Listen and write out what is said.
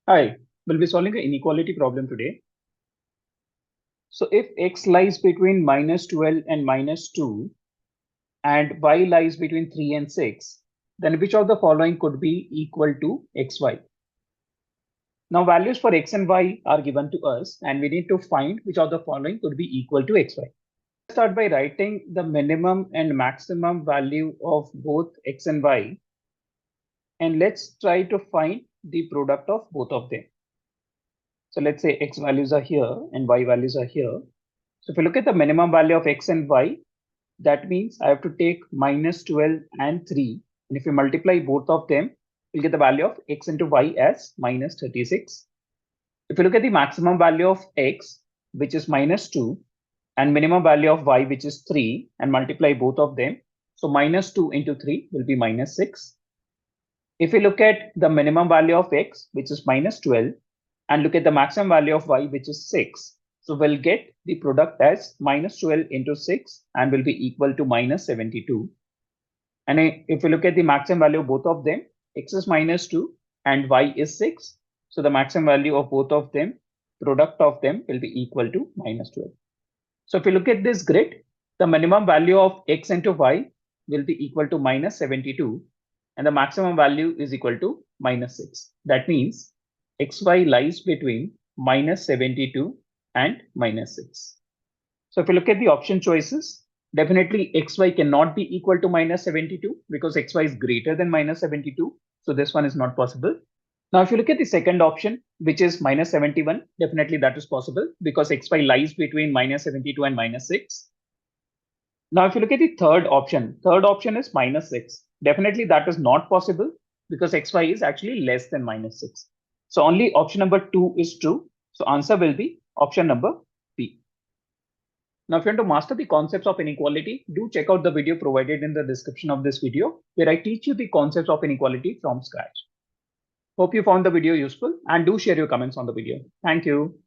Hi, we'll be solving an inequality problem today. So if x lies between -12 and -2 and y lies between 3 and 6, then which of the following could be equal to xy? Now values for x and y are given to us and we need to find which of the following could be equal to xy. Let's start by writing the minimum and maximum value of both x and y, and let's try to find the product of both of them. So let's say x values are here and y values are here. So if you look at the minimum value of x and y, that means I have to take -12 and 3. And if you multiply both of them, you'll get the value of x into y as -36. If you look at the maximum value of x, which is -2, and minimum value of y, which is 3, and multiply both of them, so -2 into 3 will be -6. If you look at the minimum value of x, which is -12, and look at the maximum value of y, which is 6, so we'll get the product as -12 into 6 and will be equal to -72. And if you look at the maximum value of both of them, x is -2 and y is 6. So the maximum value of both of them, product of them will be equal to -12. So if you look at this grid, the minimum value of x into y will be equal to -72 and the maximum value is equal to -6. That means xy lies between -72 and -6. So if you look at the option choices, definitely xy cannot be equal to -72 because xy is greater than -72. So this one is not possible. Now, if you look at the second option, which is -71, definitely that is possible because xy lies between -72 and -6. Now, if you look at the third option is -6. Definitely that is not possible because xy is actually less than -6. So only option number 2 is true. So answer will be option number B. Now, if you want to master the concepts of inequality, do check out the video provided in the description of this video, where I teach you the concepts of inequality from scratch. Hope you found the video useful and do share your comments on the video. Thank you.